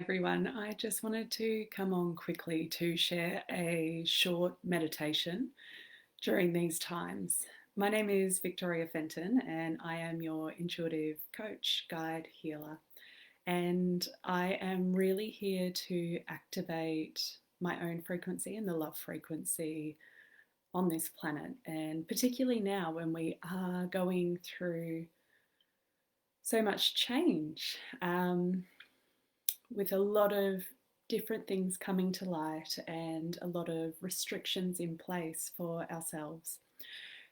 Everyone. I just wanted to come on quickly to share a short meditation during these times. My name is Victoria Fenton, and I am your intuitive coach, guide, healer. And I am really here to activate my own frequency and the love frequency on this planet. And particularly now when we are going through so much change. With a lot of different things coming to light and a lot of restrictions in place for ourselves.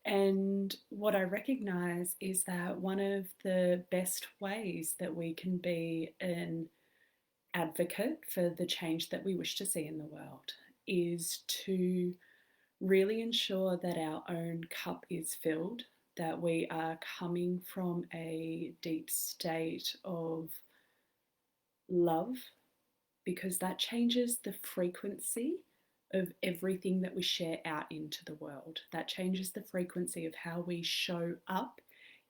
And what I recognize is that one of the best ways that we can be an advocate for the change that we wish to see in the world is to really ensure that our own cup is filled, that we are coming from a deep state of love, because that changes the frequency of everything that we share out into the world. That changes the frequency of how we show up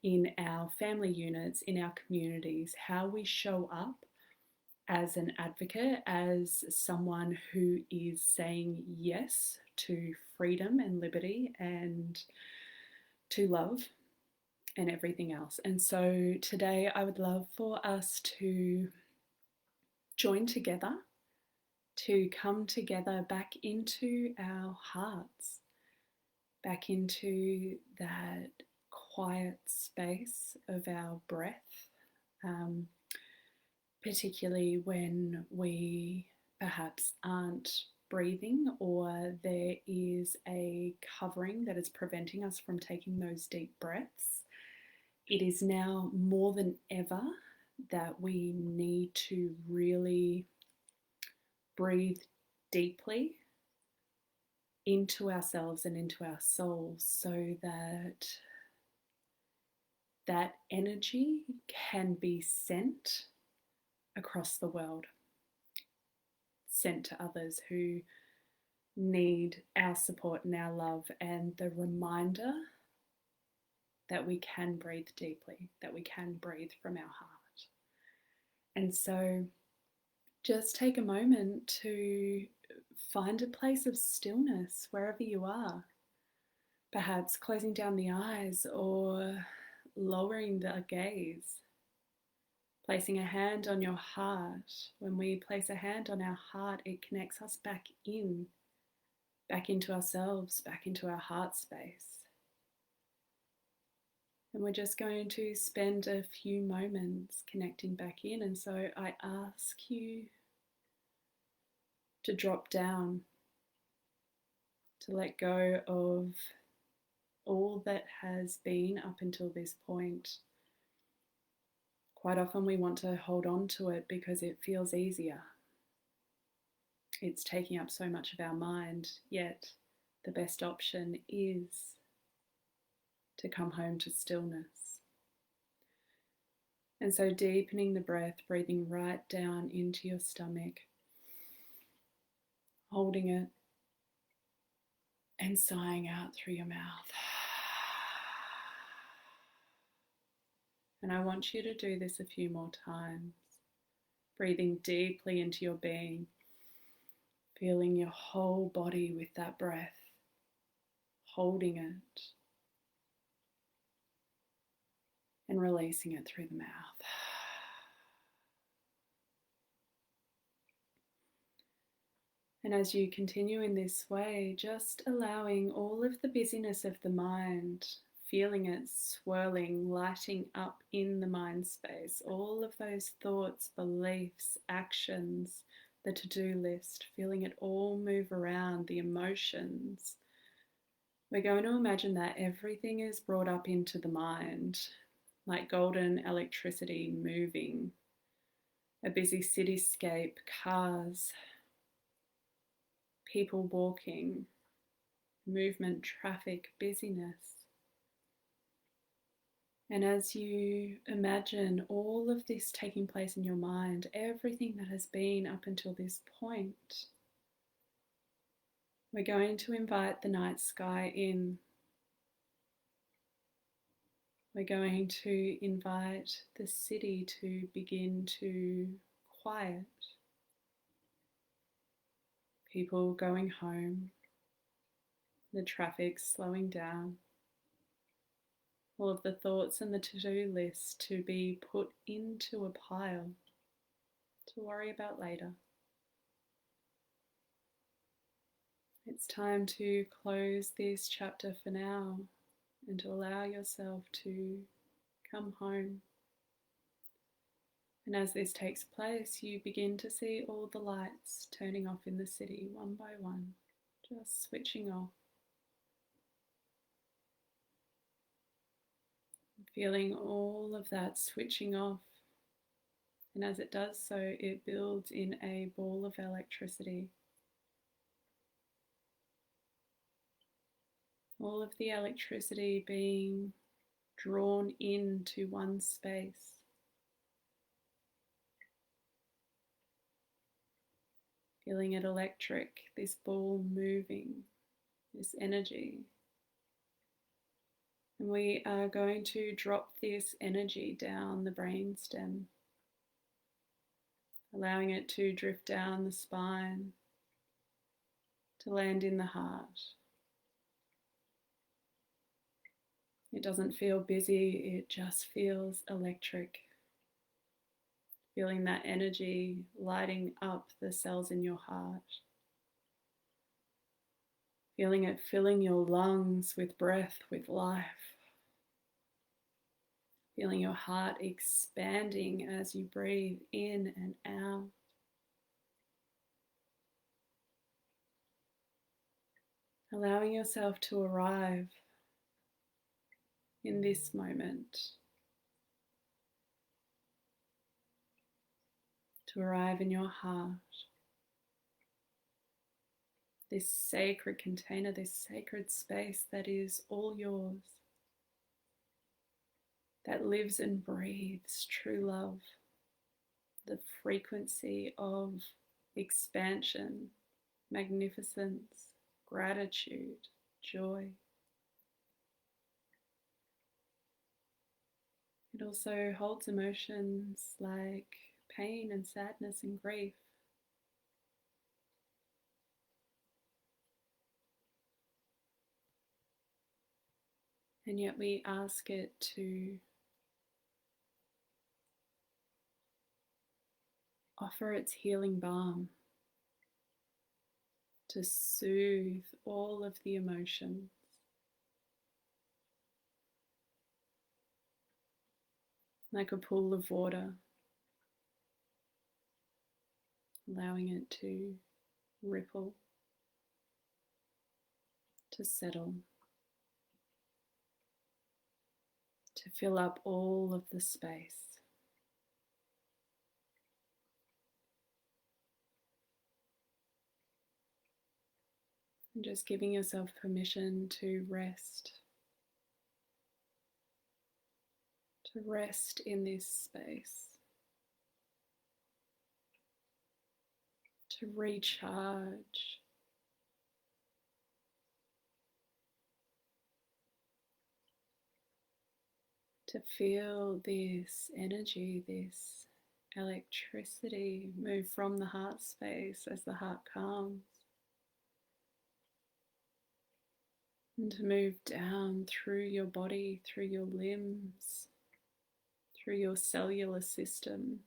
in our family units, in our communities, how we show up as an advocate, as someone who is saying yes to freedom and liberty and to love and everything else. And so today I would love for us to join together, to come together back into our hearts, back into that quiet space of our breath, particularly when we perhaps aren't breathing or there is a covering that is preventing us from taking those deep breaths. It is now more than ever that we need to really breathe deeply into ourselves and into our souls so that that energy can be sent across the world, sent to others who need our support and our love, and the reminder that we can breathe deeply, that we can breathe from our heart. And so just take a moment to find a place of stillness wherever you are, perhaps closing down the eyes or lowering the gaze, placing a hand on your heart. When we place a hand on our heart, it connects us back into ourselves, back into our heart space. And we're just going to spend a few moments connecting back in. And so I ask you to drop down, to let go of all that has been up until this point. Quite often we want to hold on to it because it feels easier. It's taking up so much of our mind, yet the best option is to come home to stillness. And so deepening the breath, breathing right down into your stomach, holding it and sighing out through your mouth. And I want you to do this a few more times, breathing deeply into your being, feeling your whole body with that breath, holding it and releasing it through the mouth. And as you continue in this way, just allowing all of the busyness of the mind, feeling it swirling, lighting up in the mind space, all of those thoughts, beliefs, actions, the to-do list, feeling it all move around, the emotions. We're going to imagine that everything is brought up into the mind, like golden electricity moving, a busy cityscape, cars, people walking, movement, traffic, busyness. And as you imagine all of this taking place in your mind, everything that has been up until this point, we're going to invite the night sky in. We're going to invite the city to begin to quiet. people going home, the traffic slowing down, all of the thoughts and the to-do list to be put into a pile to worry about later. It's time to close this chapter for now and to allow yourself to come home. And as this takes place, you begin to see all the lights turning off in the city one by one, just switching off. Feeling all of that switching off. And as it does so, it builds in a ball of electricity. All of the electricity being drawn into one space. Feeling it electric, this ball moving, this energy. And we are going to drop this energy down the brainstem, allowing it to drift down the spine, to land in the heart. It doesn't feel busy, it just feels electric. Feeling that energy lighting up the cells in your heart. Feeling it filling your lungs with breath, with life. Feeling your heart expanding as you breathe in and out. Allowing yourself to arrive in this moment. To arrive in your heart. This sacred container, this sacred space that is all yours. That lives and breathes true love. The frequency of expansion, magnificence, gratitude, joy. It also holds emotions like pain and sadness and grief. And yet we ask it to offer its healing balm, to soothe all of the emotions. Like a pool of water, allowing it to ripple, to settle, to fill up all of the space. And just giving yourself permission to rest in this space, to recharge, to feel this energy, this electricity move from the heart space as the heart calms, and to move down through your body, through your limbs, through your cellular system,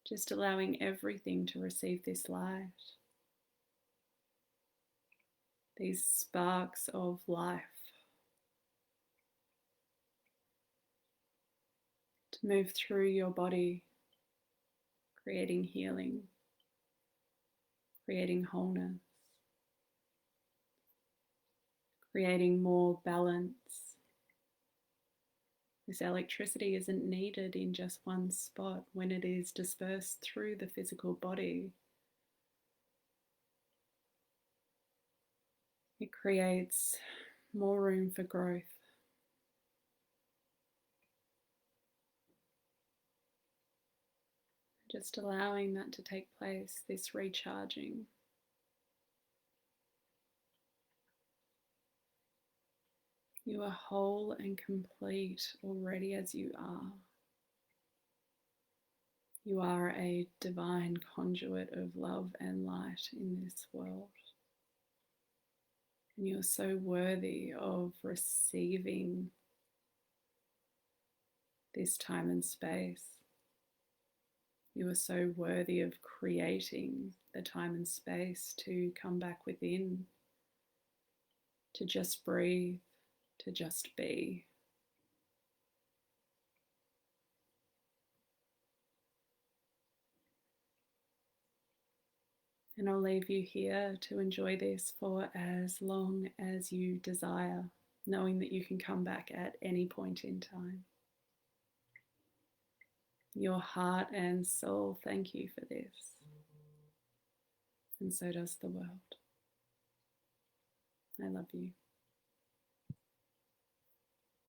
just allowing everything to receive this light. These sparks of life to move through your body, creating healing, creating wholeness, creating more balance. This electricity isn't needed in just one spot when it is dispersed through the physical body. It creates more room for growth. Just allowing that to take place, this recharging. You are whole and complete already as you are. You are a divine conduit of love and light in this world. And you're so worthy of receiving this time and space. You are so worthy of creating the time and space to come back within, to just breathe, to just be. And I'll leave you here to enjoy this for as long as you desire, knowing that you can come back at any point in time. Your heart and soul thank you for this, and so does the world. I love you.